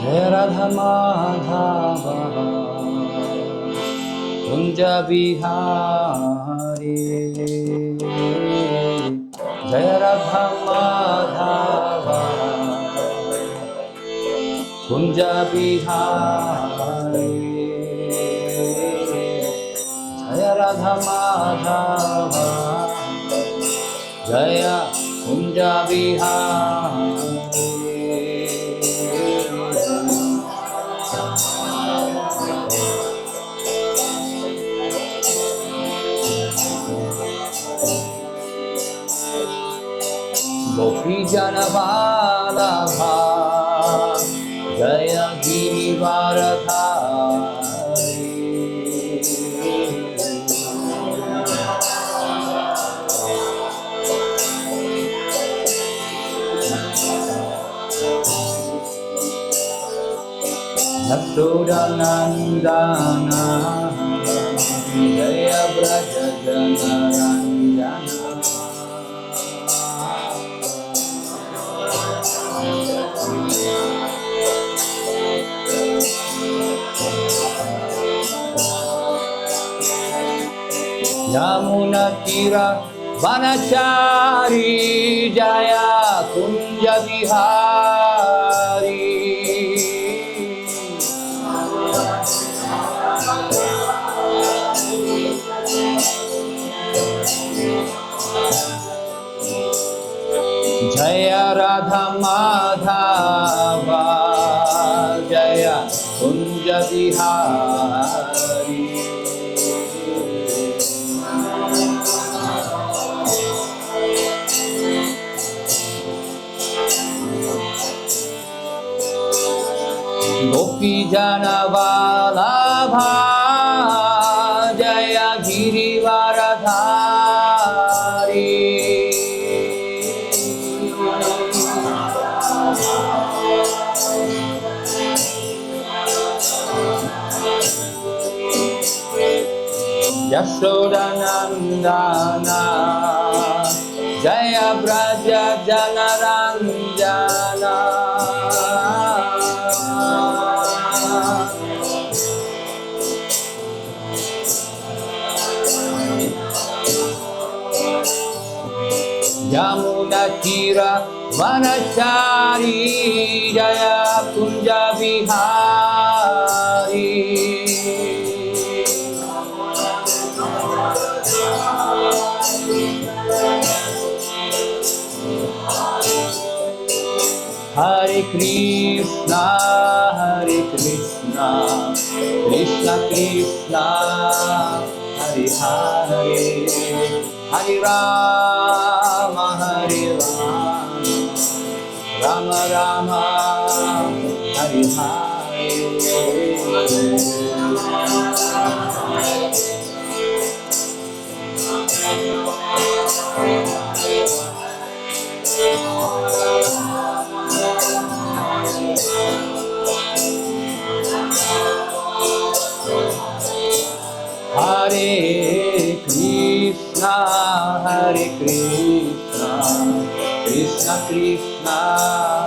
Jaya Radha Madhava Kunja Bihari Jaya Radha Madhava Kunja Bihari Jaya Radha Madhava Jaya Kunja Bihari Gopi Janavalabha Jaya Girivaradhari Yashodanandana Jaya Braja Janaranjana Yamuna Tira Vanachari Jaya Kunja Bihari Jaya Radha Madhava Jaya Kunja Bihari Gopi Janavalabha Jaya Girivaradhari Yashodanandana Jaya Braja Janaranjana Yamuna Tira Vanachari Jaya Kunja Bihari Hare Krishna Krishna Krishna Hare Hare Hare Rama Rama Rama Hare Hare Hare Krishna Krishna Krishna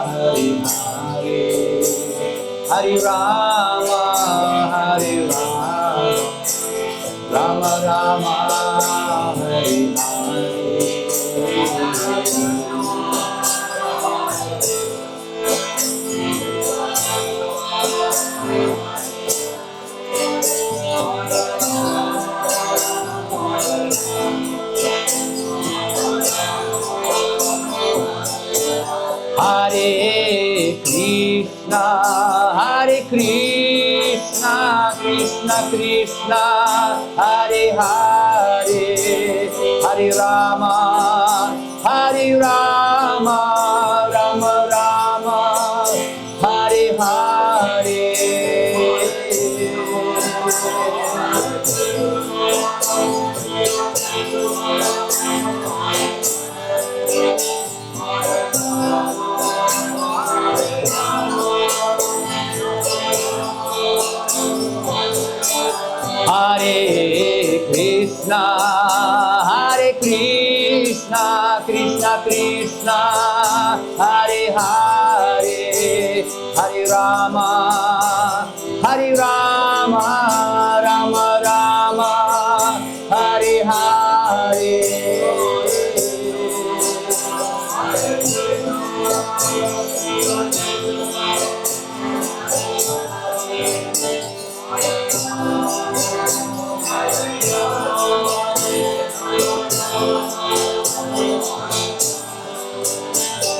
Hare Hare Hare Rama Rama Rama Hare Hare Hare Krishna Krishna Krishna Hare Hare Hare Rama Rama Rama Hare Hare Hare Krishna Krishna Krishna Hare Hare Hare Rama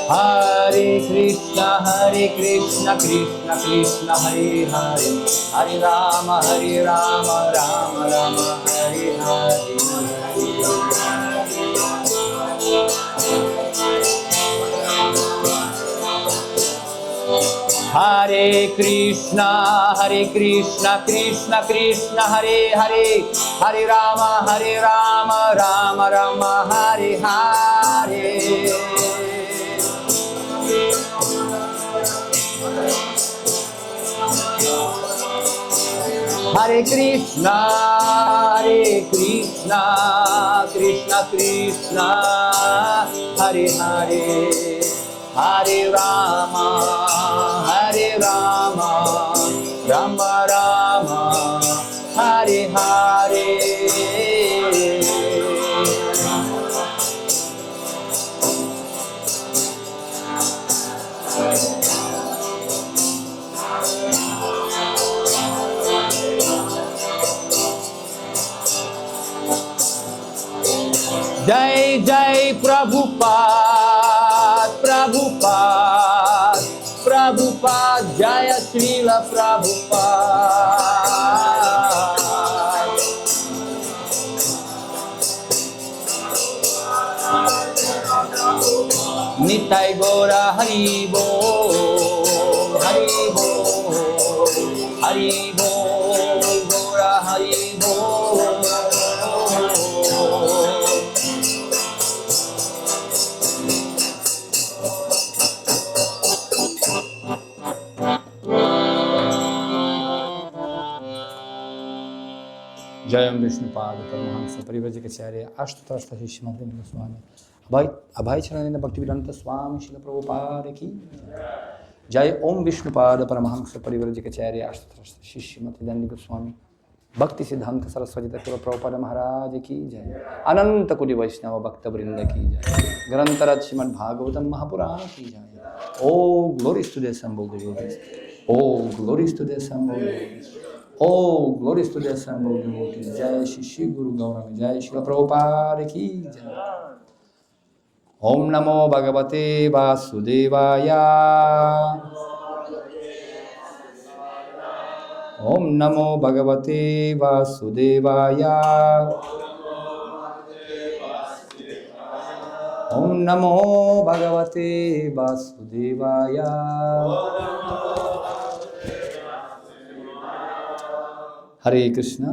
Hare Krishna, Krishna Krishna, Hare Hare, Hare Rama, Rama Rama, Hare Hare. Hare Krishna, Krishna Krishna, Hare Hare, Hare Rama, Rama Rama, Hare Hare. Hare Krishna, Krishna Krishna, Hare Hare, Hare Rama, Rama Rama, Hare Hare. Jai Jai Prabhupada, Prabhupada, Prabhupada, Jaya Srila Prabhupada. Nitai Gora Haribo, Haribo, Haribo, Gora Haribo. Jayam Vishnupada Paramahansa Parivrajakacharya Ashtatashta Shishmatri Goswami Abhay Charananda Bhaktivedanta Swami Srila Prabhupada Ki Jai Om Vishnupada Paramahansa Parivrajakacharya Ashtatashta Shishmatri Goswami Bhakti Siddhanta Saraswati Thakur Prabhupada Maharaj Ki Jai Ananta Kodi Vaishnava Bhakta Vrinda Ki Jai Grantarat Srimad Bhagavatam Mahapurana Ki Jai. Oh, glories to the assembled devotees. Oh, glories to the assembled devotees. Oh, glories to the assembled devotees. Jai Shri Guru Gauranga, Jai Shri Prabhupada Ki Jai. Om Namo Bhagavate Vasudevaya. Om Namo Bhagavate Vasudevaya. Om Namo Bhagavate Vasudevaya. Hare Krishna.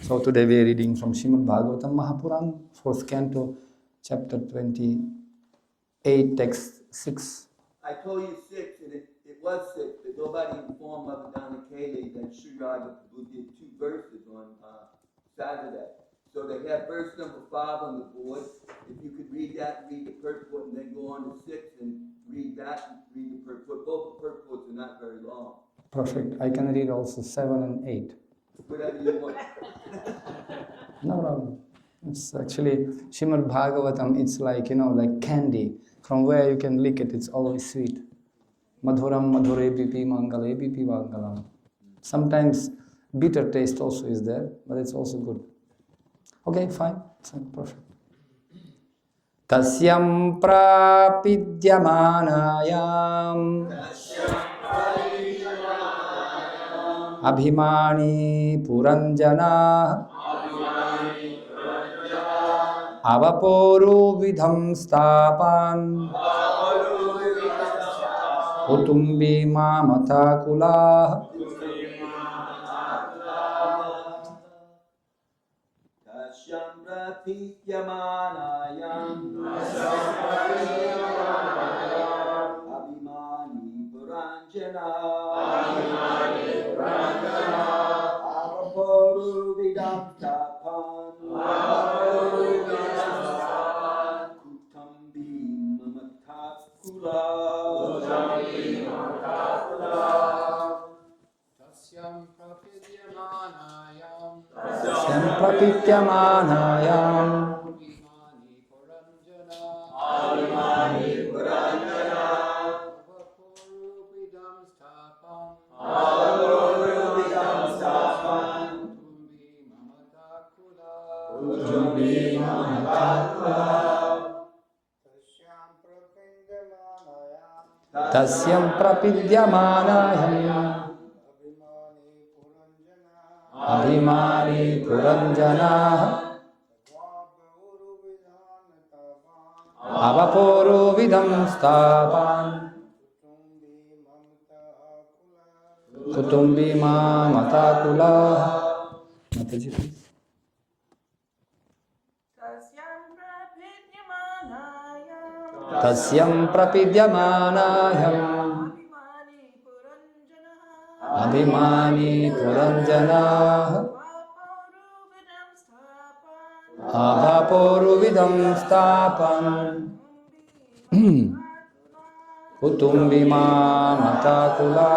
So today we are reading from Srimad Bhagavatam Mahapuran, 4th canto, chapter 28, text 6. I told you 6, and it was 6, but nobody informed Mother Kaylee that Sri Radha did 2 verses on Saturday. So they have verse number 5 on the board. If you could read that, read the purport, and then go on to 6 and read that and read the purport. Both the purports are not very long. Perfect. I can read also 7 and 8. Whatever you want. No problem. It's actually Srimad Bhagavatam. It's like, like candy. From where you can lick it, it's always sweet. Madhuram madhure pipi mangale pipi mangalam. Sometimes bitter taste also is there, but it's also good. Okay, fine. It's perfect. Tasyam prapidyamanayam abhimani puranjana avaporu vidham stapan utumbi mamata kulah. Tasyam pratityamanayam abhimani puranjana avaporu vidam tapan kutambi mamatakula. Tasyam Prapityamanayam abhimani puranjana avaporu vidam stapam utumbi mamatakula. tasyam prapidyamanayam abhimani puranjanaha avaporu vidam stapan kutumbi mamakula. Mataji, please. Tasyam prapidyamanayam abhimani puranjanaha avaporu vidam stapan kutumbi mamakula.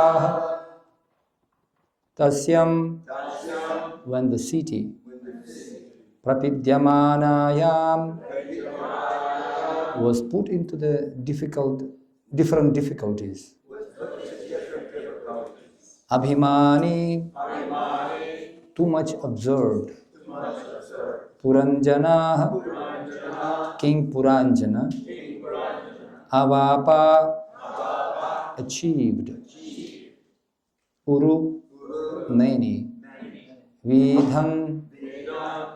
Tasyam, when the city, prapidyamanayam, was put into the different difficulties. Abhimani, too much observed. Puranjana, King Puranjana. Avapa, achieved. Uru, many. Vidham,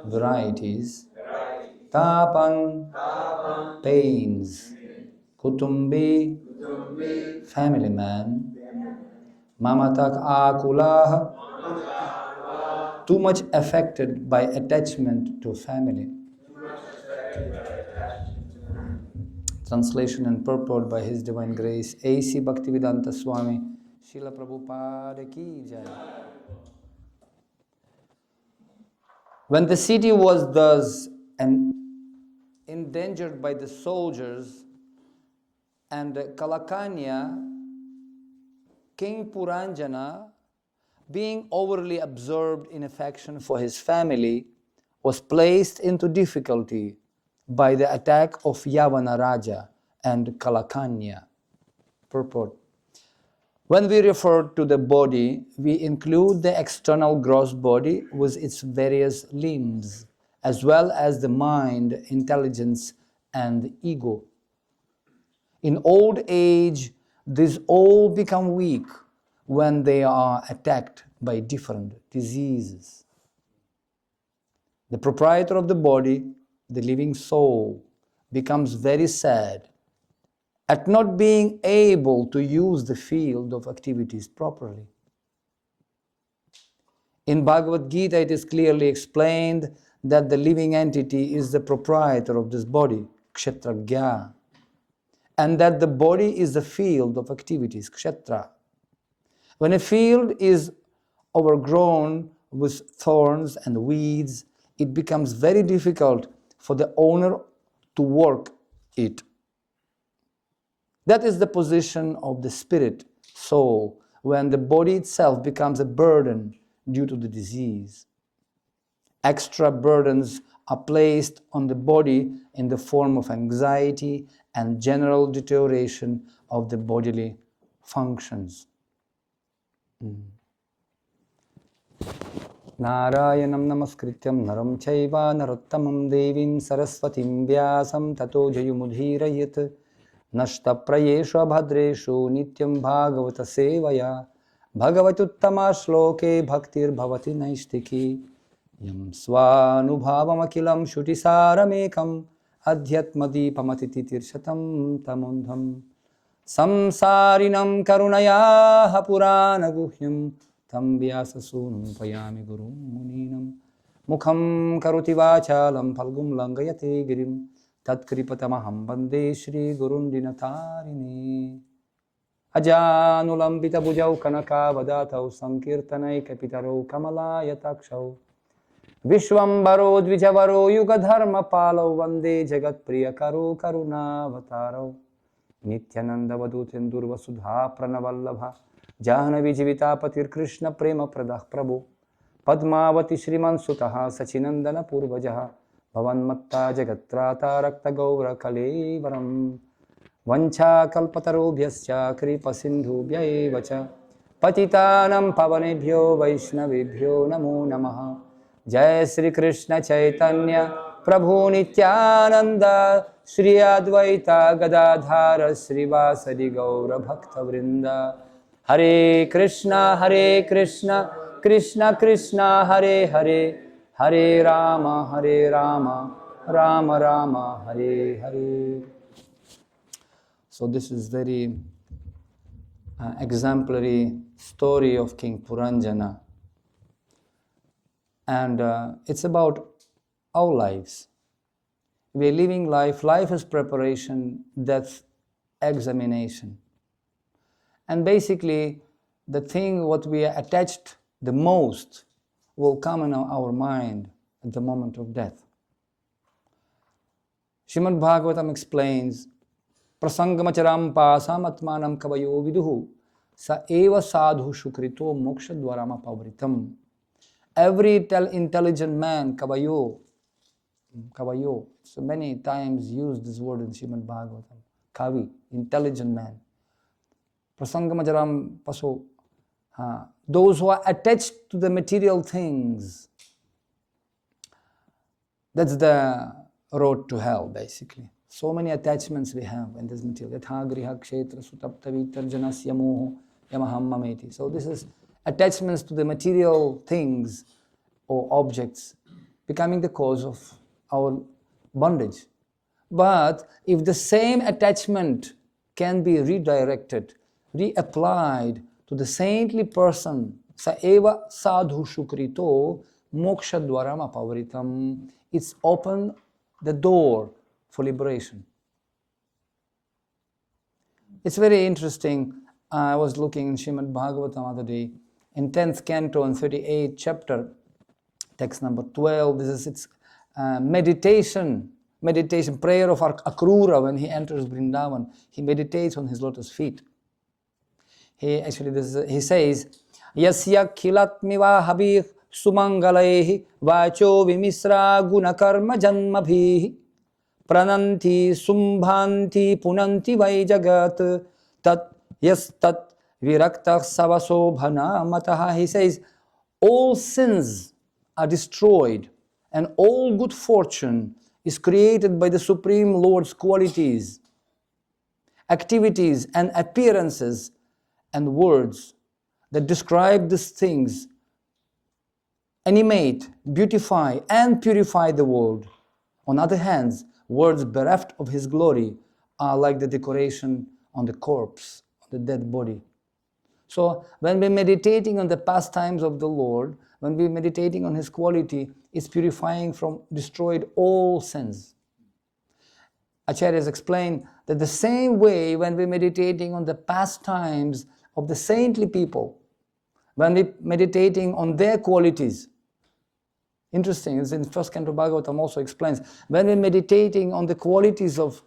varieties. Tapan, pains. Kutumbi, family man. Mamatak akulah, too much affected by attachment to family. Translation and purport by His Divine Grace A.C. Bhaktivedanta Swami Srila Prabhupada ki jai. When the city was thus endangered by the soldiers and Kalakanya, King Puranjana, being overly absorbed in affection for his family, was placed into difficulty by the attack of Yavana Raja and Kalakanya. Purport. When we refer to the body, we include the external gross body with its various limbs, as well as the mind, intelligence, and ego. In old age, these all become weak when they are attacked by different diseases. The proprietor of the body, the living soul, becomes very sad at not being able to use the field of activities properly. In Bhagavad Gita, it is clearly explained that the living entity is the proprietor of this body, kshetragya, and that the body is the field of activities, kshetra. When a field is overgrown with thorns and weeds, it becomes very difficult for the owner to work it. That is the position of the spirit, soul, when the body itself becomes a burden due to the disease. Extra burdens are placed on the body in the form of anxiety and general deterioration of the bodily functions. Narayanam namaskrityam naram chaiva narottamam devim saraswatim vyasam tato jayumudhirayat nashta prayeshu abhadreshu nityam bhagavata sevaya bhagavatuttama shloke bhaktir bhavati naistiki yam svanubhavam akilam shutisaramekam adhyatmadipamati tirshatam tamundham samsarinam karunaya purana guhyam tam vyasasunam payami gurum muninam mukham karuti vachalam phalgum langayate girim tatkripatamaham bande shri gurundinatarini ajanulambita bhujau kanakavadatou sankirtanai kapitaro kamalayatakshav vishwambaro dvijavaro yugadharma palau vande jagat priyakaro karunavataro Nityananda Vadutendur Vasudha Pranavallabha Jahnavi Jivitapatir Krishna Prema Pradah Prabhu Padmavati Shriman Sutaha Sachinandana Purvajaha Bhavanmatta Jagatrata Rakta Gaura Kalevaram Vancha Kalpatarobhyascha Kripa Sindhubhya Evacha Patitanam Pavanebhyo Vaishnavibhyo Namo Namaha Jai Sri Krishna Chaitanya Prabhu Nityananda Shri Advaita Gadadhara Srivasadi Gaura Bhakta Vrinda. Hare Krishna, Krishna Krishna, Hare Hare, Hare Rama, Rama Rama, Hare Hare. So this is very exemplary story of King Puranjana. And it's about our lives. We are living life. Life is preparation, death, examination. And basically, the thing what we are attached the most will come in our mind at the moment of death. Srimad Bhagavatam explains, Prasangamacharam pasam atmanam kavayo viduhu sa eva sadhu shukrito moksha dvarama pavritam. Every intelligent man, kavayo, so many times used this word in Srimad Bhagavatam. Kavi, intelligent man. Prasangamacharam paso, those who are attached to the material things, that's the road to hell, basically. So many attachments we have in this material. Yatha griha kshetra sutapta vitarjanasya moho yamaham mameti. So this is attachments to the material things or objects becoming the cause of our bondage. But if the same attachment can be redirected, reapplied to the saintly person, sa eva sadhu shukrito moksha dvarama pavritam, it's open the door for liberation. It's very interesting. I was looking in Srimad Bhagavatam other day, in 10th canto and 38th chapter, text number 12. This is its meditation, prayer of Akrura when he enters Vrindavan. He meditates on his lotus feet. He says, Yasya khilatmiva habih sumangalayhi vacho vimisra gunakarma janmabhi prananti sumbhanti punanti vai jagat tat yas tat virakta savaso bhana mataha. He says, all sins are destroyed and all good fortune is created by the Supreme Lord's qualities, activities and appearances and words that describe these things, animate, beautify and purify the world. On other hands, words bereft of his glory are like the decoration on the corpse, on the dead body. So when we're meditating on the pastimes of the Lord, when we're meditating on his quality, it's purifying from destroyed all sins. Acharyas explain that the same way when we're meditating on the pastimes of the saintly people, when we're meditating on their qualities, interesting, it's in first canto Bhagavatam also explains, when we're meditating on the qualities of,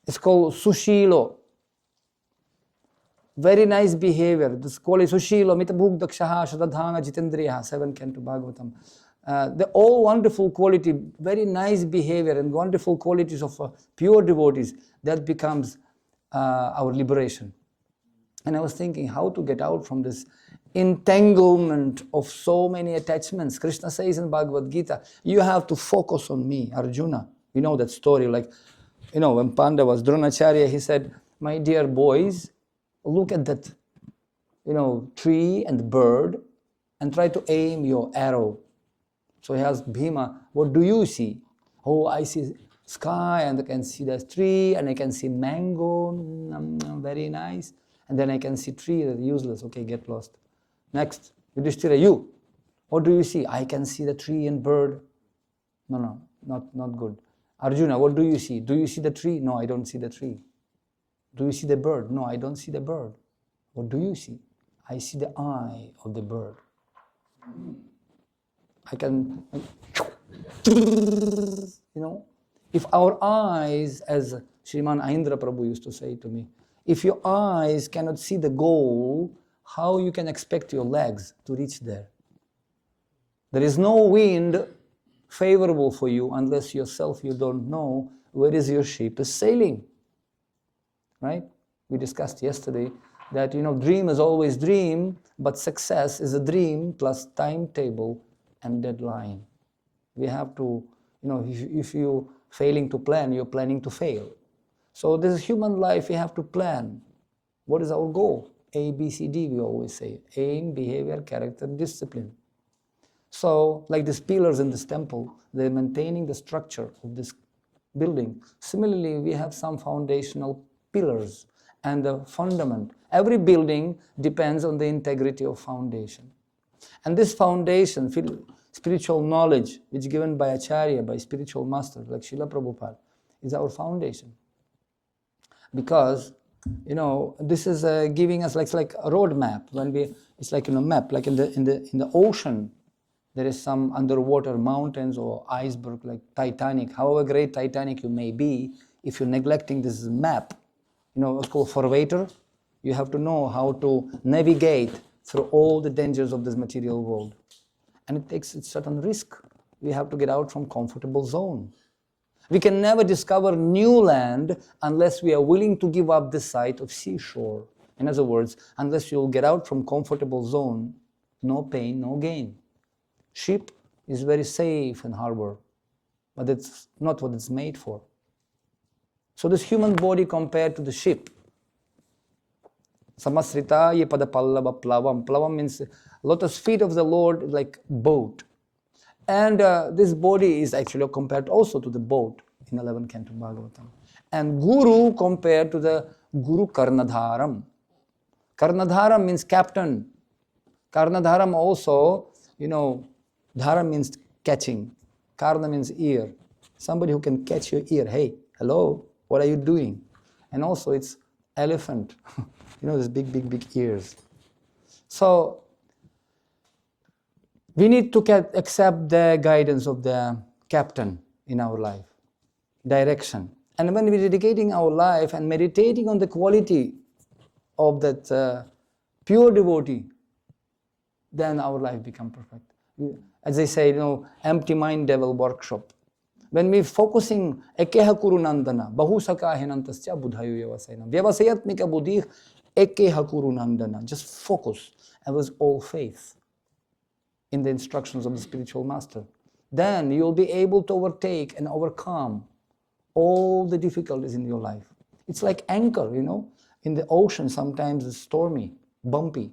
it's called sushilo, very nice behavior. This quality sushilo, mitabhuk dakshaha, shadadhana, jitendriya, 7 canto Bhagavatam. The all wonderful quality, very nice behavior and wonderful qualities of pure devotees, that becomes our liberation. And I was thinking how to get out from this entanglement of so many attachments. Krishna says in Bhagavad Gita, you have to focus on me, Arjuna. You know that story, like, when Pandavas, Dronacharya, he said, my dear boys, look at that, tree and bird and try to aim your arrow. So he asked Bhima, what do you see? Oh, I see sky and I can see the tree and I can see mango, very nice. And then I can see tree, that's useless, okay, get lost. Next, Yudhishthira, you, what do you see? I can see the tree and bird. No, not good. Arjuna, what do you see? Do you see the tree? No, I don't see the tree. Do you see the bird? No, I don't see the bird. What do you see? I see the eye of the bird. I can, if our eyes, as Sriman Ahindra Prabhu used to say to me, if your eyes cannot see the goal, how you can expect your legs to reach there? There is no wind favorable for you unless yourself you don't know where is your ship is sailing. Right? We discussed yesterday that, dream is always dream, but success is a dream plus timetable and deadline. We have to, if you failing to plan, you're planning to fail. So this human life, we have to plan. What is our goal? A, B, C, D, we always say. Aim, behavior, character, discipline. So, like these pillars in this temple, they're maintaining the structure of this building. Similarly, we have some foundational pillars and the fundament. Every building depends on the integrity of foundation. And this foundation, spiritual knowledge, which is given by Acharya, by spiritual master, like Srila Prabhupada, is our foundation. Because, this is giving us like a road map. It's like in a map, like in the ocean, there is some underwater mountains or iceberg like Titanic. However great Titanic you may be, if you're neglecting this map, it's called forwaiter. You have to know how to navigate through all the dangers of this material world. And it takes a certain risk. We have to get out from comfortable zone. We can never discover new land unless we are willing to give up the sight of seashore. In other words, unless you'll get out from comfortable zone, no pain, no gain. Ship is very safe in harbor, but it's not what it's made for. So this human body compared to the ship. Samasrita ye padapallava plavam. Plavam means lotus feet of the Lord, like boat. And this body is actually compared also to the boat in 11 Canto Bhagavatam. And Guru compared to the Guru Karnadharam. Karnadharam means captain. Karnadharam also, Dhara means catching. Karna means ear. Somebody who can catch your ear. Hey, hello, what are you doing? And also it's elephant. These big ears. So we need to accept the guidance of the captain in our life, direction. And when we're dedicating our life and meditating on the quality of that pure devotee, then our life becomes perfect. As they say, empty mind devil workshop. When we're focusing, ekeha kuru nandana, bahusaka hinantasya budhayu yavasena. Vyavasayatmika buddhi, ekeha kuru nandana. Just focus and with all faith in the instructions of the spiritual master. Then you'll be able to overtake and overcome all the difficulties in your life. It's like anchor, in the ocean sometimes it's stormy, bumpy.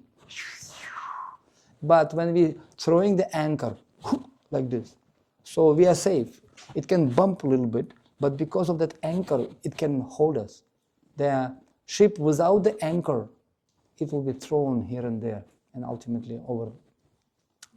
But when we're throwing the anchor, like this, so we are safe. It can bump a little bit, but because of that anchor, it can hold us. The ship without the anchor, it will be thrown here and there and ultimately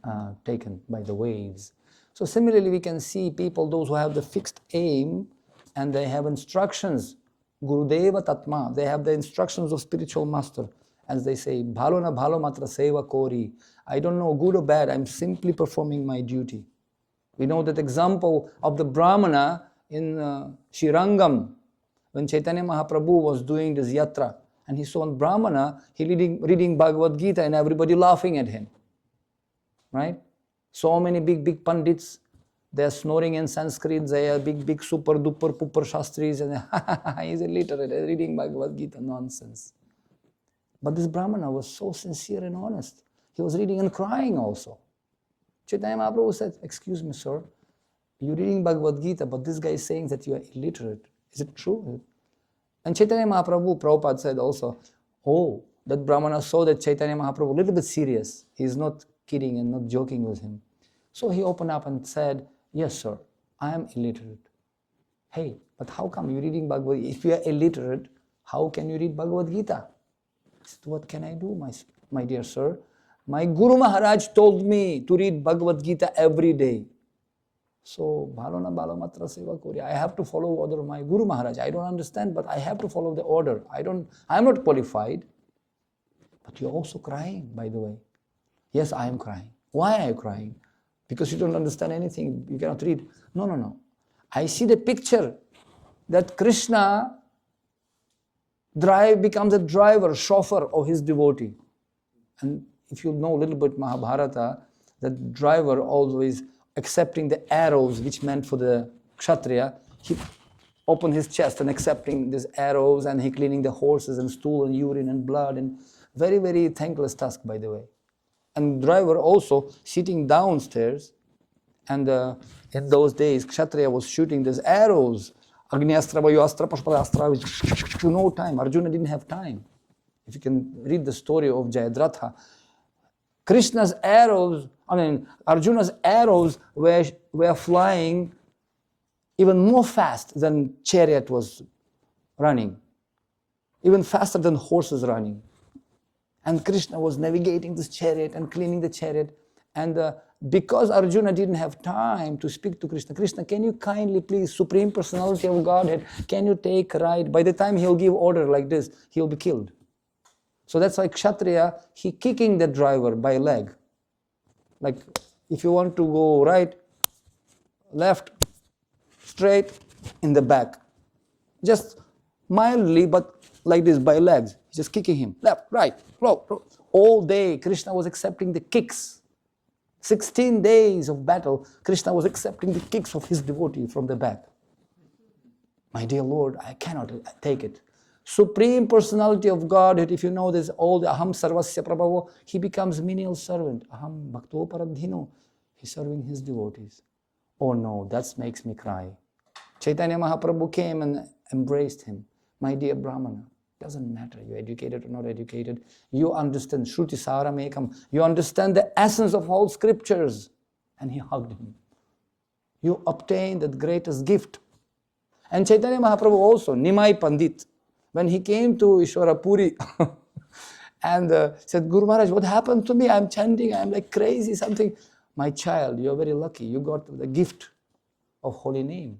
overtaken by the waves. So similarly, we can see people, those who have the fixed aim and they have instructions, Gurudeva Tatma, they have the instructions of spiritual master. As they say, bhalo na bhalo matra seva kori. I don't know good or bad, I'm simply performing my duty. We know that example of the Brahmana in Shirangam, when Chaitanya Mahaprabhu was doing this yatra, and he saw a Brahmana, he reading Bhagavad Gita and everybody laughing at him. Right? So many big pandits, they are snoring in Sanskrit, they are big super duper pupper shastris, and he's illiterate, reading Bhagavad Gita, nonsense. But this Brahmana was so sincere and honest. He was reading and crying also. Chaitanya Mahaprabhu said, excuse me, sir, you're reading Bhagavad Gita, but this guy is saying that you are illiterate. Is it true? And Chaitanya Mahaprabhu, Prabhupada said also, that Brahmana saw that Chaitanya Mahaprabhu a little bit serious. He's not kidding and not joking with him. So he opened up and said, yes, sir, I am illiterate. Hey, but how come you're reading Bhagavad Gita? If you are illiterate, how can you read Bhagavad Gita? He said, what can I do, my dear sir? My Guru Maharaj told me to read Bhagavad Gita every day. So, bhalo na bhalo matra seva kori. I have to follow order of my Guru Maharaj. I don't understand, but I have to follow the order. I'm not qualified. But you're also crying, by the way. Yes, I am crying. Why are you crying? Because you don't understand anything. You cannot read. No. I see the picture that Krishna becomes a driver, chauffeur of his devotee. And if you know a little bit Mahabharata, the driver always accepting the arrows which meant for the Kshatriya, he opened his chest and accepting these arrows, and he cleaning the horses and stool and urine and blood, and very, very thankless task, by the way. And driver also sitting downstairs And in those days, Kshatriya was shooting these arrows. Agnyastra, Vayuastra, Pashpadastra, no time. Arjuna didn't have time. If you can read the story of Jayadratha, Arjuna's arrows were flying even more fast than chariot was running, even faster than horses running. And Krishna was navigating this chariot and cleaning the chariot. And because Arjuna didn't have time to speak to Krishna, Krishna, can you kindly please, Supreme Personality of Godhead, can you take ride? By the time he'll give order like this, he'll be killed. So that's why Kshatriya, he kicking the driver by leg. Like if you want to go right, left, straight, in the back. Just mildly, but like this by legs. He's just kicking him. Left, right, row. All day Krishna was accepting the kicks. 16 days of battle, Krishna was accepting the kicks of his devotee from the back. My dear Lord, I cannot take it. Supreme Personality of Godhead, if you know this, all the Aham Sarvasya Prabhavo, he becomes menial servant. Aham Bhakto Paradhino. He's serving his devotees. Oh no, that makes me cry. Chaitanya Mahaprabhu came and embraced him. My dear Brahmana, doesn't matter, you're educated or not educated. You understand Shruti Saramekam. You understand the essence of all scriptures. And he hugged him. You obtained that greatest gift. And Chaitanya Mahaprabhu also, Nimai Pandit, when he came to Ishwarapuri and said, Guru Maharaj, what happened to me? I'm chanting, I'm like crazy, something. My child, you're very lucky. You got the gift of holy name.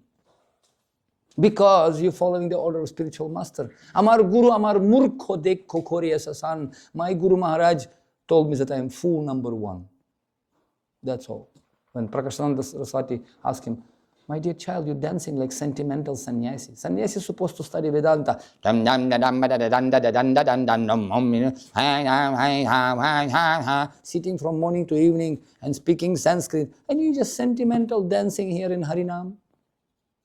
Because you're following the order of spiritual master. Amar Guru, Amar Murkho Dekho Koriya Sasan. My Guru Maharaj told me that I am fool number one. That's all. When Prakashananda Saraswati asked him, my dear child, you're dancing like sentimental sannyasi. Sannyasi is supposed to study Vedanta. Sitting from morning to evening and speaking Sanskrit. And you just sentimental dancing here in Harinam.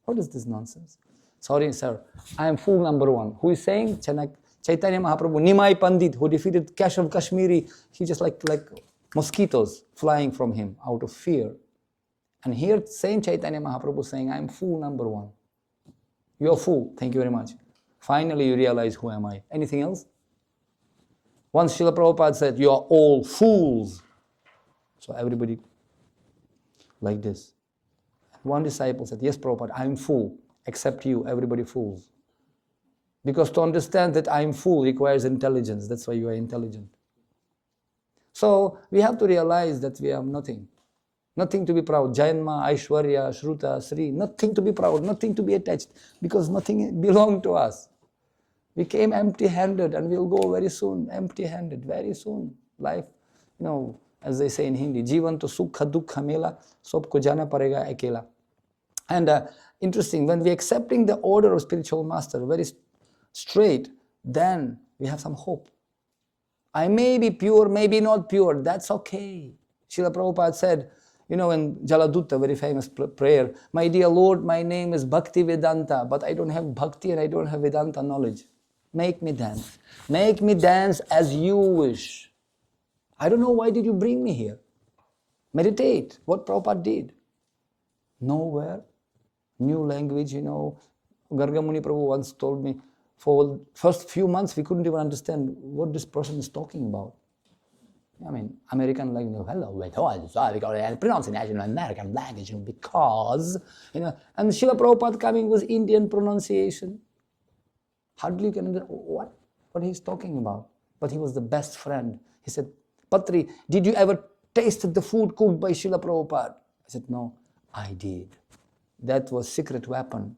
What is this nonsense? Sorry, sir. I am fool number one. Who is saying? Chaitanya Mahaprabhu, Nimai Pandit, who defeated Keshav Kashmiri. He just like mosquitoes flying from him out of fear. And here, same Chaitanya Mahaprabhu saying, I am fool number one. You're a fool. Thank you very much. Finally, you realize who am I. Anything else? Once Srila Prabhupada said, you are all fools. So everybody like this. One disciple said, yes, Prabhupada, I am fool. Except you, everybody fools. Because to understand that I am fool requires intelligence. That's why you are intelligent. So we have to realize that we are nothing. Nothing to be proud. Jayanma, Aishwarya, Shruta, Sri. Nothing to be proud. Nothing to be attached. Because nothing belonged to us. We came empty-handed and we'll go very soon. Empty-handed, very soon. Life, as they say in Hindi, Jivan to sukha dukha mela, sabko jana parega akela. And interesting, when we're accepting the order of spiritual master very straight, then we have some hope. I may be pure, maybe not pure, that's okay. Srila Prabhupada said, in Jaladutta, very famous prayer, my dear Lord, my name is Bhakti Vedanta, but I don't have Bhakti and I don't have Vedanta knowledge. Make me dance. Make me dance as you wish. I don't know why did you bring me here. Meditate, what Prabhupada did. Nowhere. New language, Gargamuni Prabhu once told me, for first few months we couldn't even understand what this person is talking about. American language, hello, we got pronunciation American language because, and Srila Prabhupada coming with Indian pronunciation. Hardly you can understand what he's talking about. But he was the best friend. He said, Patri, did you ever taste the food cooked by Srila Prabhupada? I said, no, I did. That was secret weapon.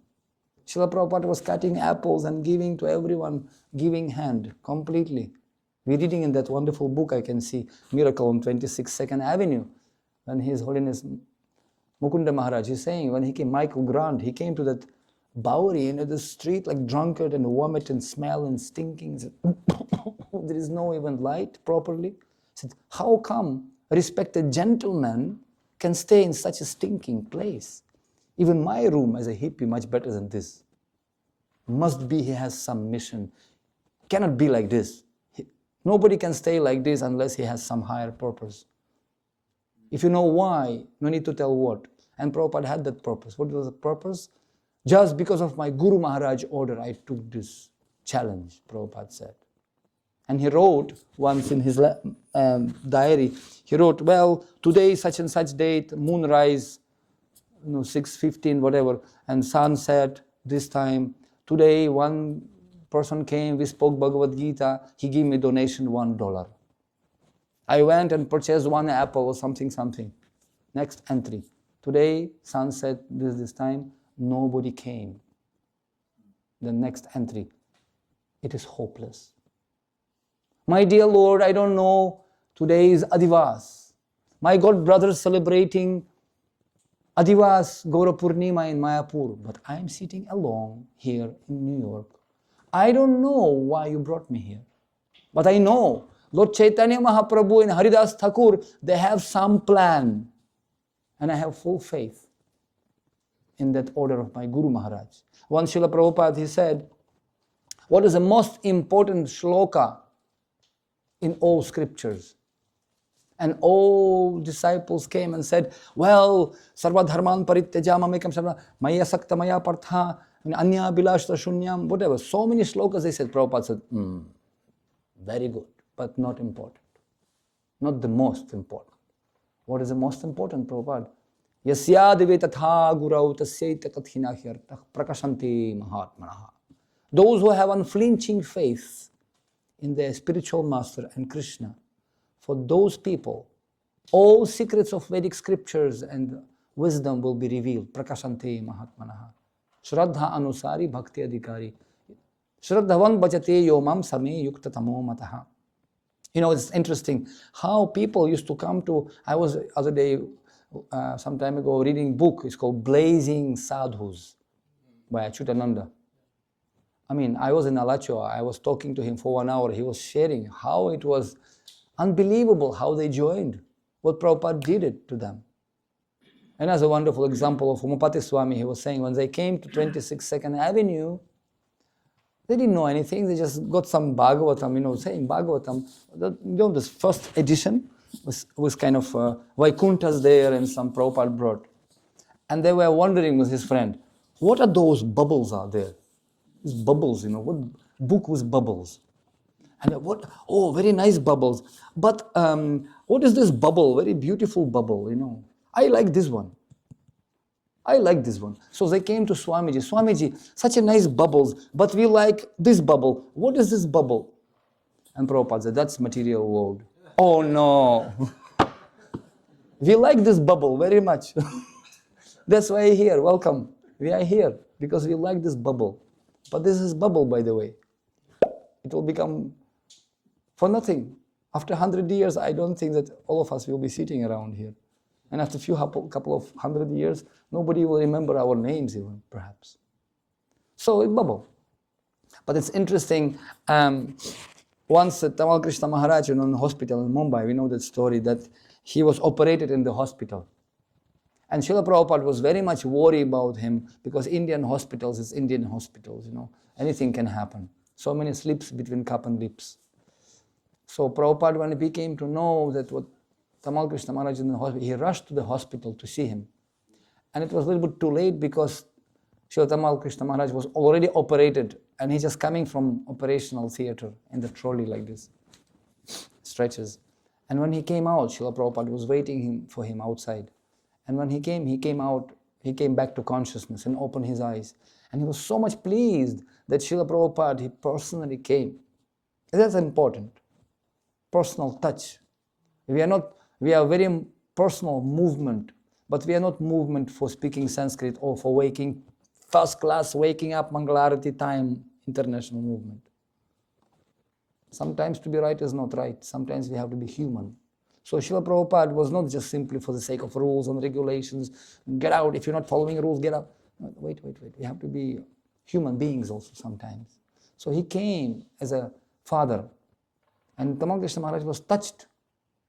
Srila Prabhupada was cutting apples and giving to everyone, giving hand, completely. We're reading in that wonderful book, I can see, Miracle on 26th 2nd Avenue, when His Holiness Mukunda Maharaj is saying, when he came, Michael Grant, he came to that Bowery, the street like drunkard and vomit and smell and stinking. Said, there is no even light properly. He said, how come a respected gentleman can stay in such a stinking place? Even my room as a hippie, much better than this. Must be he has some mission. Cannot be like this. Nobody can stay like this unless he has some higher purpose. If you know why, no need to tell what. And Prabhupada had that purpose. What was the purpose? Just because of my Guru Maharaj order, I took this challenge, Prabhupada said. And he wrote once in his diary, he wrote, well, today such and such date, moonrise, 6:15, whatever, and sunset this time. Today one person came, we spoke Bhagavad Gita, he gave me donation $1. I went and purchased one apple or something. Next entry. Today, sunset, this time, nobody came. The next entry. It is hopeless. My dear Lord, I don't know, today is Adivas. My God brothers celebrating Adivas Gaura Purnima in Mayapur, but I am sitting alone here in New York. I don't know why you brought me here, but I know Lord Chaitanya Mahaprabhu and Haridas Thakur, they have some plan, and I have full faith in that order of my Guru Maharaj. Once Srila Prabhupada, he said, what is the most important shloka in all scriptures? And all disciples came and said, well, Sarva Dharman Parityaja Mamekam Sarva Maya Sakta Maya Partha Anya Bilashta Shunyam, whatever. So many shlokas they said. Prabhupada said, very good, but not important. Not the most important. What is the most important, Prabhupada? Yasyadive tatha gurau tasyaita kathina hyartah prakashanti mahatmanaha. Those who have unflinching faith in their spiritual master and Krishna, for those people, all secrets of Vedic scriptures and wisdom will be revealed. Prakashanti mahatmanaha. Shraddha anusari bhakti adhikari. Shraddhavan bhajate yomam same yukta tamo mataha. It's interesting how people used to come to, I was the other day, some time ago, reading a book. It's called Blazing Sadhus by Achyutananda. I was in Alachua. I was talking to him for 1 hour. He was sharing how it was unbelievable how they joined, what Prabhupada did it to them. And as a wonderful example of Umapati Swami, he was saying when they came to 26 Second Avenue, they didn't know anything. They just got some Bhagavatam, saying Bhagavatam. This first edition was kind of Vaikunthas there and some Prabhupada brought. And they were wondering with his friend, what are those bubbles are there? These bubbles, what book with bubbles? And very nice bubbles. But what is this bubble? Very beautiful bubble, I like this one. I like this one. So they came to Swamiji. Swamiji, such a nice bubbles, but we like this bubble. What is this bubble? And Prabhupada said, that's material world. Oh no. We like this bubble very much. That's why here, welcome. We are here because we like this bubble. But this is bubble, by the way. It will become for nothing. After 100 years, I don't think that all of us will be sitting around here. And after couple of 100 years, nobody will remember our names even, perhaps. So it's bubble. But it's interesting, once Tamal Krishna Maharaj in the hospital in Mumbai, we know that story, that he was operated in the hospital. And Srila Prabhupada was very much worried about him because Indian hospitals is Indian hospitals, anything can happen. So many slips between cup and lips. So Prabhupada, when he came to know that what Tamal Krishna Maharaj in the hospital, he rushed to the hospital to see him. And it was a little bit too late because Srila Tamal Krishna Maharaj was already operated and he's just coming from operational theater in the trolley like this, stretches. And when he came out, Srila Prabhupada was waiting for him outside. And when he came out, he came back to consciousness and opened his eyes. And he was so much pleased that Srila Prabhupada, he personally came. That's important. Personal touch. We are very personal movement, but we are not movement for speaking Sanskrit or for first class waking up Mangalarati time, international movement. Sometimes to be right is not right. Sometimes we have to be human. So Srila Prabhupada was not just simply for the sake of rules and regulations. Get out. If you're not following rules, get out. No, wait. We have to be human beings also sometimes. So he came as a father. And Tamal Krishna Maharaj was touched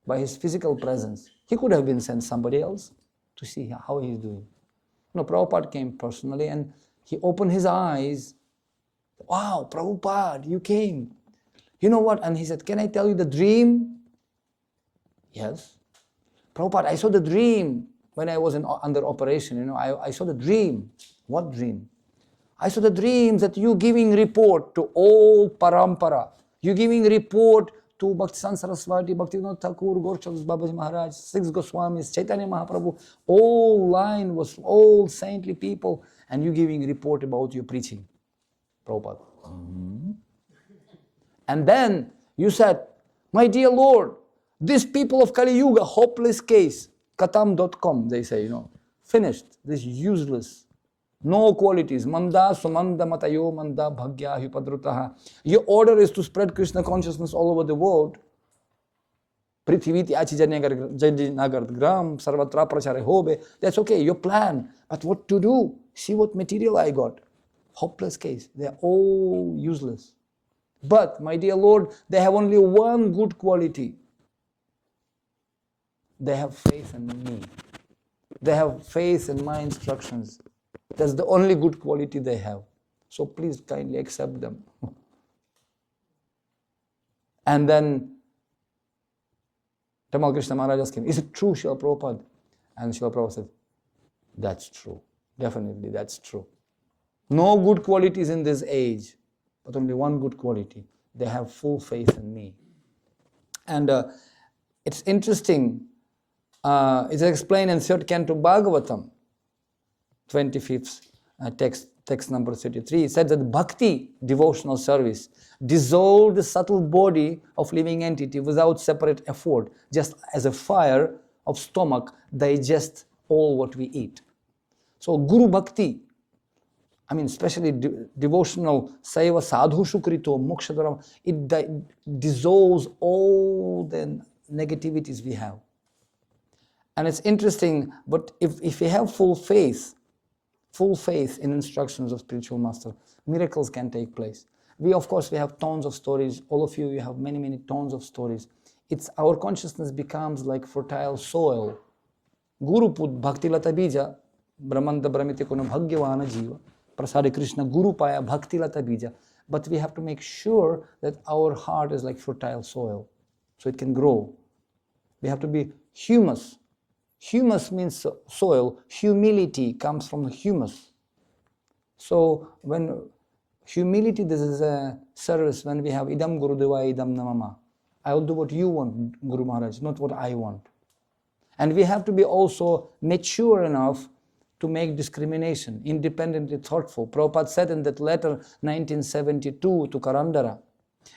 by his physical presence. He could have been sent somebody else to see how he is doing. No, Prabhupada came personally and he opened his eyes. Wow, Prabhupada, you came. You know what? And he said, can I tell you the dream? Yes. Prabhupada, I saw the dream when I was under operation, I saw the dream. What dream? I saw the dream that you giving report to all parampara. You giving report to Bhaktivedanta Saraswati, Bhaktivinoda Thakur, Gorchadas Babaji Maharaj, six Goswamis, Chaitanya Mahaprabhu, all saintly people, and you giving report about your preaching. Prabhupada. And then you said, my dear Lord, these people of Kali Yuga, hopeless case, katam.com, they say, finished, this useless, no qualities, manda sumanda matayo manda bhagya hipadrutaha. Your order is to spread Krishna consciousness all over the world. Prithiviti achijanagar gram sarvatra prachare hobe. That's okay, your plan. But what to do? See what material I got. Hopeless case. They're all useless. But, my dear Lord, they have only one good quality. They have faith in me. They have faith in my instructions. That's the only good quality they have. So please kindly accept them. And then Tamal Krishna Maharaj asked him, is it true, Srila Prabhupada? And Srila Prabhupada said, that's true. Definitely, that's true. No good qualities in this age, but only one good quality. They have full faith in me. And it's interesting, it's explained in 3rd Canto Bhagavatam, 25th text number 33. It said that bhakti, devotional service, dissolved the subtle body of living entity without separate effort, just as a fire of stomach digests all what we eat. So Guru Bhakti, especially devotional Saiva Sadhu Shukrito, Mokshadaram, it dissolves all the negativities we have. And it's interesting, but if we have full faith in instructions of spiritual master, miracles can take place. We have tons of stories. All of you have many, many tons of stories. Our consciousness becomes like fertile soil. Guru put bhakti lata bija, brahmanda brahmite kono bhagyavana jiva. Prasade Krishna Guru Paya Bhakti Lata Bija. But we have to make sure that our heart is like fertile soil, so it can grow. We have to be humus. Humus means soil. Humility comes from the humus. So when humility, this is a service when we have Idam Gurudeva Idam Namama. I will do what you want, Guru Maharaj, not what I want. And we have to be also mature enough to make discrimination, independently thoughtful. Prabhupada said in that letter 1972 to Karandara,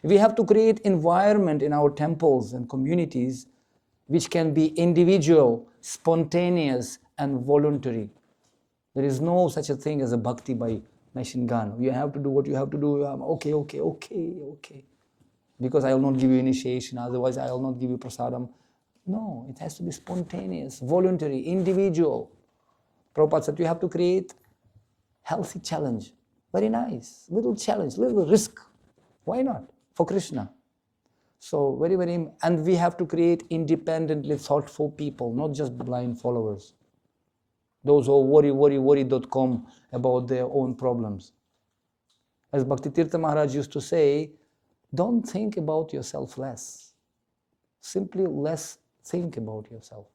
we have to create environment in our temples and communities which can be individual, spontaneous, and voluntary. There is no such a thing as a bhakti by machine gun. You have to do what you have to do. Okay. Because I will not give you initiation, otherwise I will not give you prasadam. No, it has to be spontaneous, voluntary, individual. Prabhupada said you have to create healthy challenge. Very nice. Little challenge, little risk. Why not? For Krishna. So very, very, and we have to create independently thoughtful people, not just blind followers. Those who worry.com about their own problems. As Bhakti Tirtha Maharaj used to say, don't think about yourself less. Simply less think about yourself.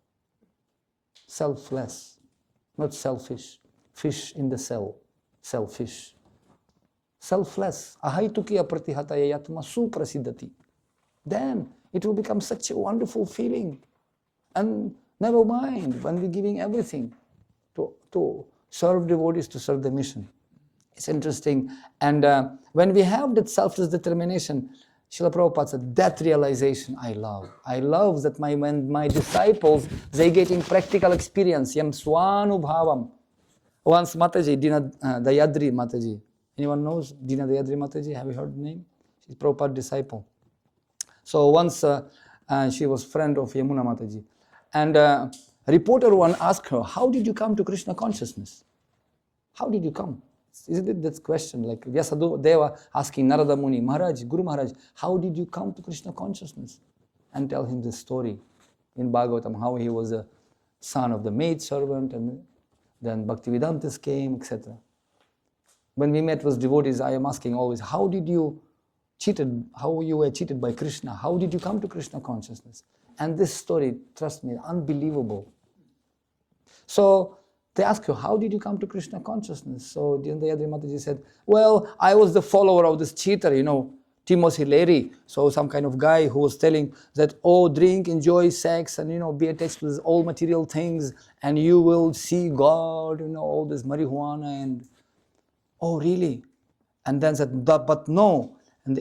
Selfless. Not selfish. Fish in the cell. Selfish. Selfless. Ahaituki apratihataya yatma suprasidati. Then it will become such a wonderful feeling. And never mind when we're giving everything to serve devotees, to serve the mission. It's interesting. And when we have that selfless determination, Srila Prabhupada said, that realization I love. I love that when my disciples, they getting practical experience. Yam swanubhavam. Once Mataji, Dina Dayadri Mataji. Anyone knows Dina Dayadri Mataji? Have you heard the name? She's Prabhupada's disciple. So once she was friend of Yamuna Mataji. And a reporter one asked her, how did you come to Krishna consciousness? How did you come? Isn't it that question? Like Vyasadeva asking Narada Muni, Maharaj, Guru Maharaj, how did you come to Krishna consciousness? And tell him this story in Bhagavatam, how he was a son of the maid servant, and then Bhaktivedantas came, etc. When we met with devotees, I am asking always, how you were cheated by Krishna? How did you come to Krishna consciousness? And this story, trust me, unbelievable. So they ask you, how did you come to Krishna consciousness? So the other Mataji said, well, I was the follower of this cheater, Timothy Leary. So some kind of guy who was telling that, oh, drink, enjoy sex, and, be attached to all material things, and you will see God, all this marijuana, and, oh, really? And then said, but no. And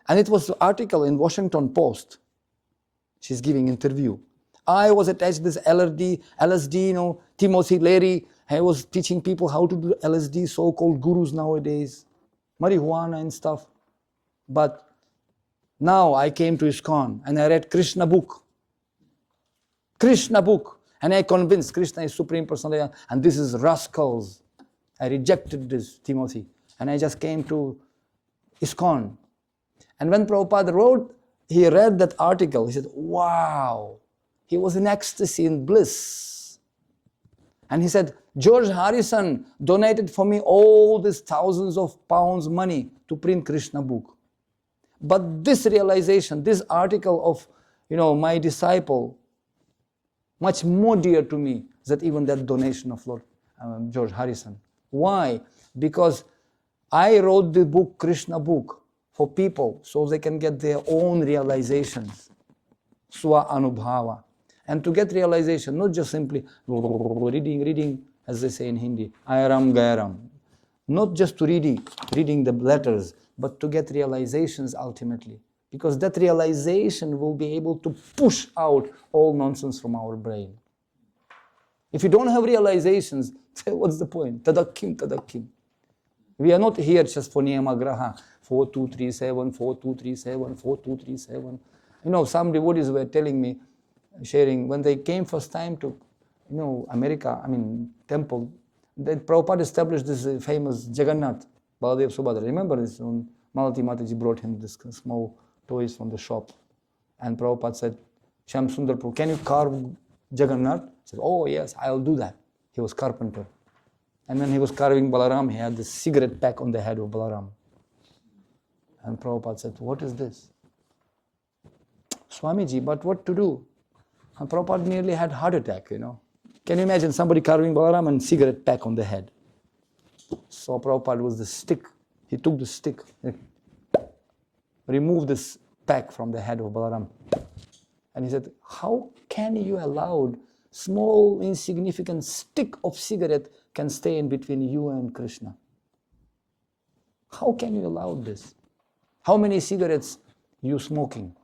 and it was the article in Washington Post. She's giving interview. I was attached to this LSD, Timothy Leary. I was teaching people how to do LSD, so-called gurus nowadays, marijuana and stuff. But now I came to Iskcon and I read Krishna book, and I convinced Krishna is Supreme Personality, and this is rascals. I rejected this, Timothy, and I just came to Iskcon. And when Prabhupada he read that article, he said, wow, he was in ecstasy, in bliss. And he said, George Harrison donated for me all these thousands of pounds money to print Krishna book. But this realization, this article of, my disciple, much more dear to me than even that donation of Lord George Harrison. Why? Because I wrote the book, Krishna book, for people so they can get their own realizations, swa anubhava. And to get realization, not just simply reading, as they say in Hindi, ayaram gayaram. Not just to reading the letters, but to get realizations ultimately. Because that realization will be able to push out all nonsense from our brain. If you don't have realizations, what's the point? Tadakim. We are not here just for Niyamagraha, 4237, 4237, 4237. Some devotees were telling me, sharing, when they came first time to, America, temple, that Prabhupada established this famous Jagannath, Baladev Subhadra. Remember this? When Malati Mataji brought him this small toys from the shop. And Prabhupada said, Shyam Sundar Prabhu, can you carve Jagannath? He said, oh yes, I'll do that. He was carpenter. And when he was carving Balaram, he had this cigarette pack on the head of Balaram. And Prabhupada said, what is this? Swamiji, but what to do? And Prabhupada nearly had heart attack, Can you imagine somebody carving Balaram and cigarette pack on the head? So Prabhupada was the stick. He took the stick, removed this pack from the head of Balaram. And he said, how can you allow small, insignificant stick of cigarette can stay in between you and Krishna? How can you allow this? How many cigarettes you smoking?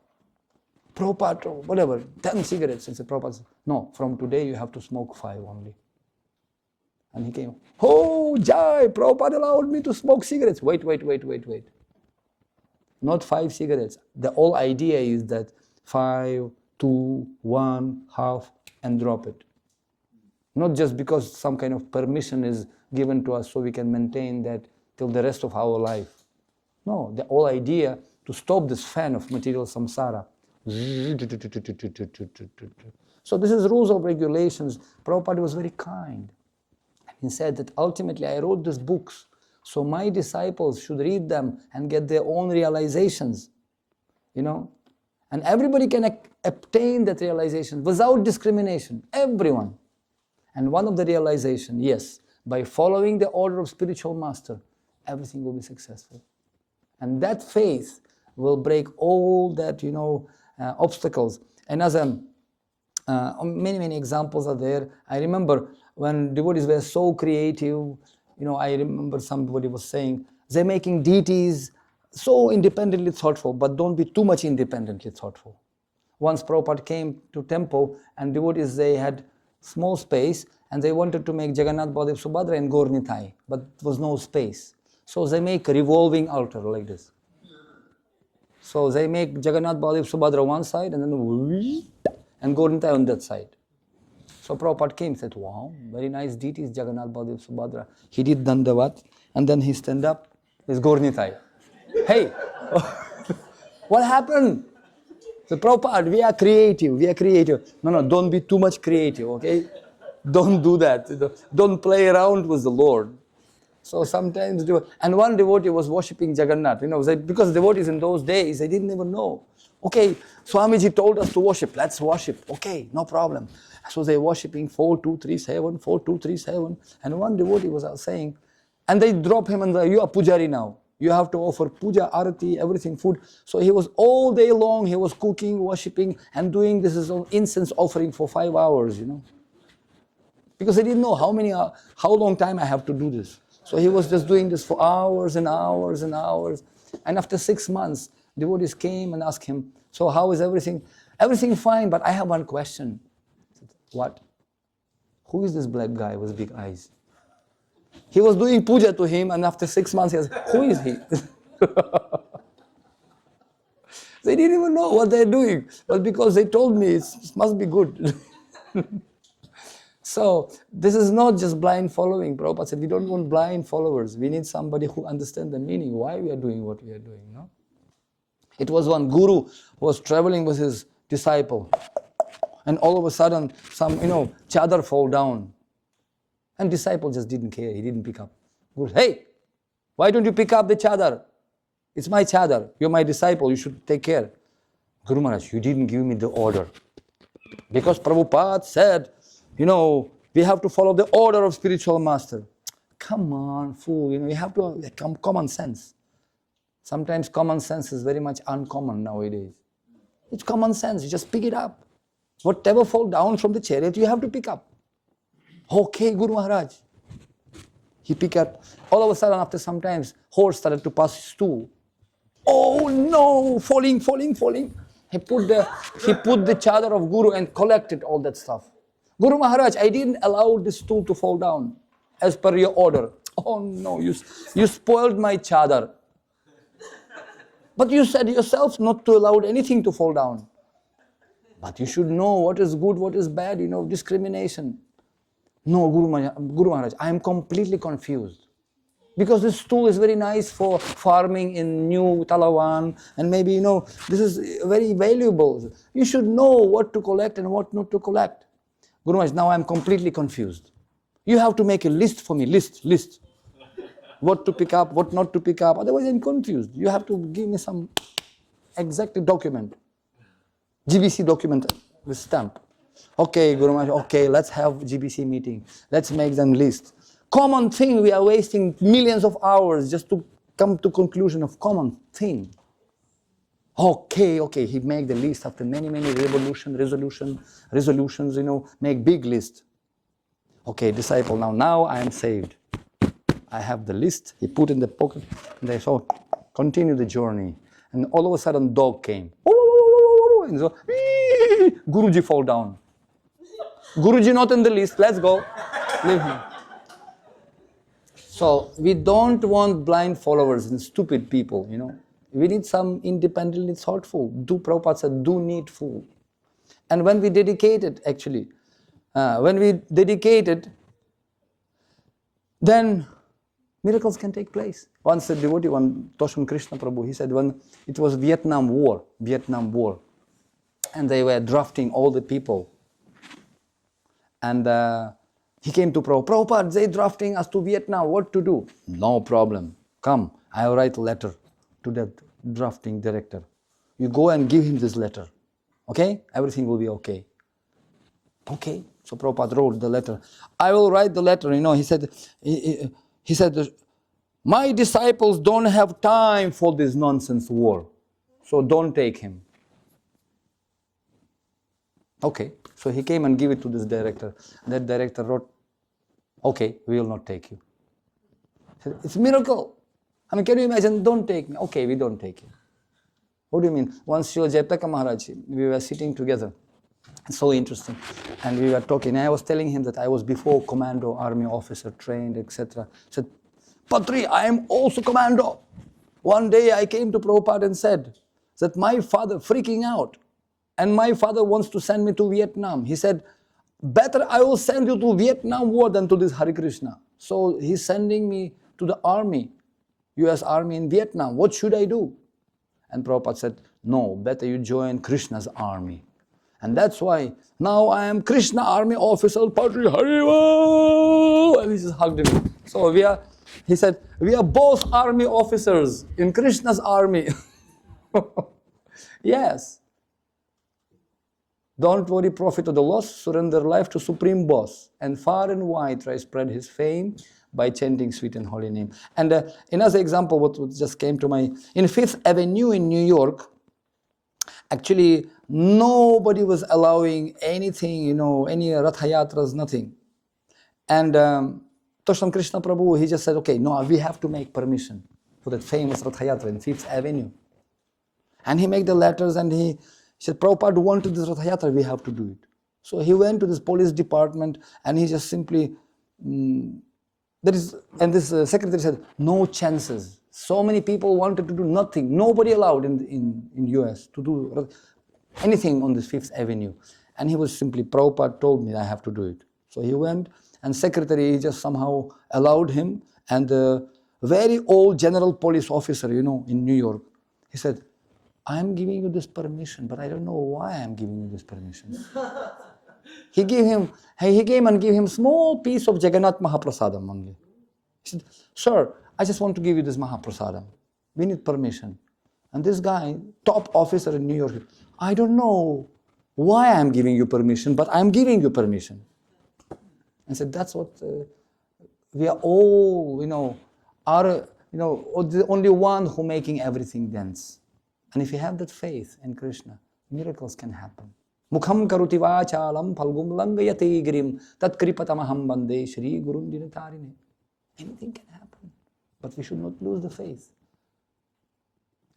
Prabhupada, whatever, 10 cigarettes. And said, Prabhupada said, no, from today you have to smoke 5 only. And he came, oh, Jai, Prabhupada allowed me to smoke cigarettes. Wait. Not 5 cigarettes. The whole idea is that 5, 2, 1, half, and drop it. Not just because some kind of permission is given to us so we can maintain that till the rest of our life. No, the whole idea to stop this fan of material samsara. So this is rules of regulations. Prabhupada was very kind. He said that ultimately I wrote these books so my disciples should read them and get their own realizations. And everybody can obtain that realization without discrimination. Everyone. And one of the realization, yes, by following the order of spiritual master, everything will be successful. And that faith will break all that, obstacles. And as many examples are there. I remember when devotees were so creative, I remember somebody was saying, they're making deities so independently thoughtful, but don't be too much independently thoughtful. Once Prabhupada came to temple and devotees, they had small space and they wanted to make Jagannath, Baladev, Subhadra and Gaur Nitai, but there was no space. So they make a revolving altar like this. So they make Jagannath, Baladev, Subhadra one side and then Gaur Nitai on that side. So Prabhupada came and said, wow, very nice deities, Jagannath, Baladev, Subhadra. He did Dandavat and then he stand up, there's Gaur Nitai. Hey, what happened? So Prabhupada, we are creative. No, don't be too much creative, okay? Don't do that. Don't play around with the Lord. So sometimes, and one devotee was worshipping Jagannath, because devotees in those days, they didn't even know. Okay, Swamiji told us to worship, let's worship. Okay, no problem. So they worshipping 4-2-3-7, 4-2-3-7. And one devotee was saying, and they drop him and you are pujari now. You have to offer puja, arati, everything, food. So he was all day long, he was cooking, worshipping, and doing this is incense offering for 5 hours, Because he didn't know how long time I have to do this. So he was just doing this for hours and hours and hours. And after 6 months, devotees came and asked him, so how is everything? Everything fine, but I have one question. I said, what? Who is this black guy with big eyes? He was doing puja to him, and after 6 months, he said, who is he? They didn't even know what they're doing, but because they told me it must be good. So this is not just blind following. Prabhupada said, we don't want blind followers. We need somebody who understands the meaning, why we are doing what we are doing. No? It was one guru who was traveling with his disciple, and all of a sudden, some, chadar fall down. And disciple just didn't care, he didn't pick up. Guru said, hey, why don't you pick up the chadar? It's my chadar, you're my disciple, you should take care. Guru Maharaj, you didn't give me the order. Because Prabhupada said, we have to follow the order of spiritual master. Come on, fool, you have to common sense. Sometimes common sense is very much uncommon nowadays. It's common sense, you just pick it up. Whatever fall down from the chariot, you have to pick up. Okay, Guru Maharaj. He picked up. All of a sudden, after some time, horse started to pass his stool. Oh no, falling. He put the chadar of Guru and collected all that stuff. Guru Maharaj, I didn't allow this stool to fall down as per your order. Oh no, you spoiled my chadar. But you said yourself not to allow anything to fall down. But you should know what is good, what is bad, discrimination. No, Guru Maharaj, I am completely confused. Because this stool is very nice for farming in New Talavan, and maybe, this is very valuable. You should know what to collect and what not to collect. Guru Maharaj, now I am completely confused. You have to make a list for me, list. What to pick up, what not to pick up, otherwise I am confused. You have to give me some exact document. GBC document with stamp. Okay, Guru Maharaj, okay, let's have GBC meeting. Let's make them list. Common thing, we are wasting millions of hours just to come to conclusion of common thing. Okay, he make the list after many resolutions, make big list. Okay, disciple, now I am saved. I have the list, he put in the pocket, and they saw, continue the journey. And all of a sudden, dog came. And so, Guruji fall down. Guruji not in the list, let's go. Leave him. So we don't want blind followers and stupid people, We need some independently thoughtful. Prabhupada said, do needful. And when we dedicated, then miracles can take place. Once a devotee, Toshan Krishna Prabhu, he said when it was Vietnam War, and they were drafting all the people. And he came to Prabhupada, they drafting us to Vietnam, what to do? No problem, come, I will write a letter to that drafting director. You go and give him this letter, okay? Everything will be okay. Okay, so Prabhupada wrote the letter. I will write the letter, he said, my disciples don't have time for this nonsense war, so don't take him. Okay, so he came and gave it to this director. That director wrote, okay, we will not take you. Said, it's a miracle. Can you imagine, don't take me. Okay, we don't take you. What do you mean? Once Srila Jayapataka Maharaj, we were sitting together. It's so interesting. And we were talking. And I was telling him that I was before commando, army officer, trained, etc. He said, Patri, I am also commando. One day I came to Propad and said that my father freaking out. And my father wants to send me to Vietnam. He said, better I will send you to Vietnam war than to this Hare Krishna. So he's sending me to the army, US army in Vietnam. What should I do? And Prabhupada said, no, better you join Krishna's army. And that's why now I am Krishna army officer, Patri Hariva. And he just hugged me. So we are He said, we are both army officers in Krishna's army. Yes. Don't worry, profit or the loss, surrender life to Supreme Boss, and far and wide try spread his fame by chanting sweet and holy name. And another example, what just came to my, in Fifth Avenue in New York, actually nobody was allowing anything, any Ratha Yatras, nothing. And Toshan Krishna Prabhu, he just said, okay, no, we have to make permission for that famous Ratha Yatra in Fifth Avenue. And he made the letters and he said, Prabhupada wanted this Ratha Yatra, we have to do it. So he went to this police department and he just simply, and this secretary said, no chances. So many people wanted to do nothing. Nobody allowed in US to do anything on this Fifth Avenue. And he was simply, Prabhupada told me I have to do it. So he went and secretary just somehow allowed him. And the very old general police officer, in New York, he said, I'm giving you this permission, but I don't know why I'm giving you this permission. He came and gave him small piece of Jagannath Mahaprasadam only. He said, sir, I just want to give you this Mahaprasadam. We need permission. And this guy, top officer in New York, I don't know why I'm giving you permission, but I'm giving you permission. And said, that's what we are all, are, the only one who making everything dance. And if you have that faith in Krishna, miracles can happen. Mukham karuti vachalam phalgum langayate girim tat kripatamaham bande shri gurun dinatarine. Anything can happen, but we should not lose the faith.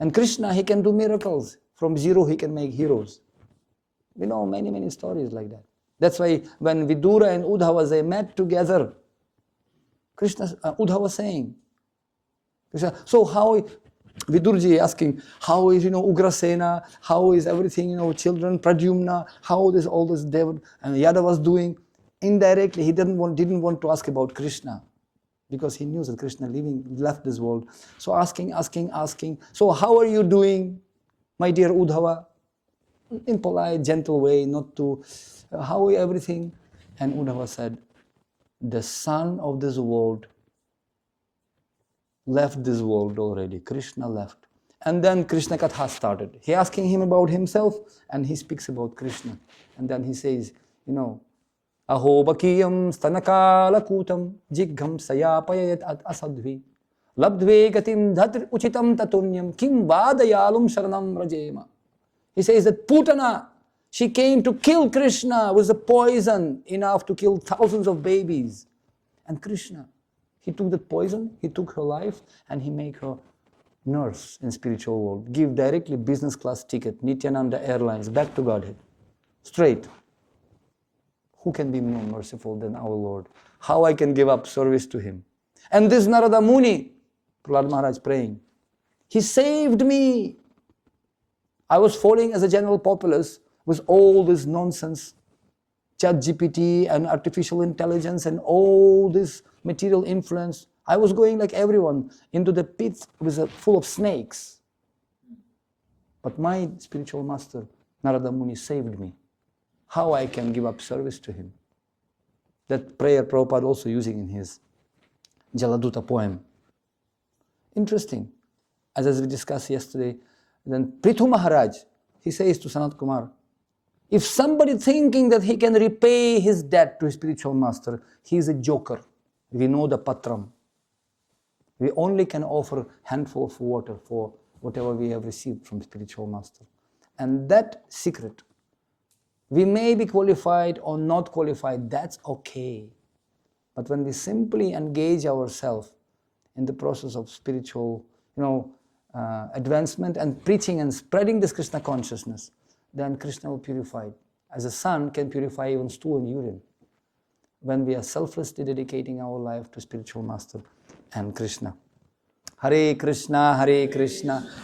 And Krishna, he can do miracles. From zero, he can make heroes. We know many, many stories like that. That's why when Vidura and Uddhava, they met together, Uddhava was saying, so how, Vidurji asking, how is, Ugrasena, how is everything, children, Pradyumna, how is all this Dev and Yadav was doing? Indirectly, he didn't want to ask about Krishna, because he knew that Krishna left this world. So asking, so how are you doing, my dear Uddhava? In polite, gentle way, not to, how is everything? And Uddhava said, the son of this world left this world already. Krishna left. And then Krishna Katha started. He asking him about himself and he speaks about Krishna. And then he says, Aho bakiyam stanakala kutam jigham sayapayat at asadvi labdve gatim dhatr uchitam tatunyam kim vadayalum sharanam rajema. He says that Putana, she came to kill Krishna with a poison enough to kill thousands of babies. And Krishna, he took that poison, he took her life, and he made her nurse in spiritual world. Give directly business class ticket, Nityananda Airlines, back to Godhead. Straight. Who can be more merciful than our Lord? How I can give up service to him? And this Narada Muni, Prahlad Maharaj praying, he saved me. I was falling as a general populace with all this nonsense, ChatGPT and artificial intelligence and all this material influence. I was going like everyone into the pits full of snakes. But my spiritual master, Narada Muni, saved me. How I can give up service to him? That prayer Prabhupada also using in his Jaladuta poem. Interesting. As we discussed yesterday, then Prithu Maharaj, he says to Sanat Kumar, if somebody thinking that he can repay his debt to his spiritual master, he is a joker. We know the patram. We only can offer handful of water for whatever we have received from spiritual master. And that secret, we may be qualified or not qualified, that's okay. But when we simply engage ourselves in the process of spiritual, advancement and preaching and spreading this Krishna consciousness, then Krishna will purify. As a sun can purify even stool and urine. When we are selflessly dedicating our life to spiritual master and Krishna. Hare Krishna,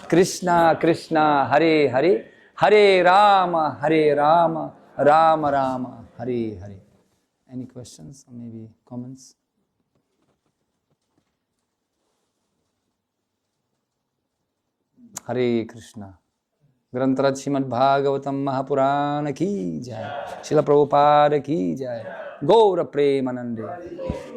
Krishna Krishna, Hare Hare, Hare Rama, Rama Rama, Hare Hare. Any questions or maybe comments? Hare Krishna. Grantaraj Srimad Bhagavatam Mahapurana ki jai. Srila Prabhupada ki jai. Gaura Premanande.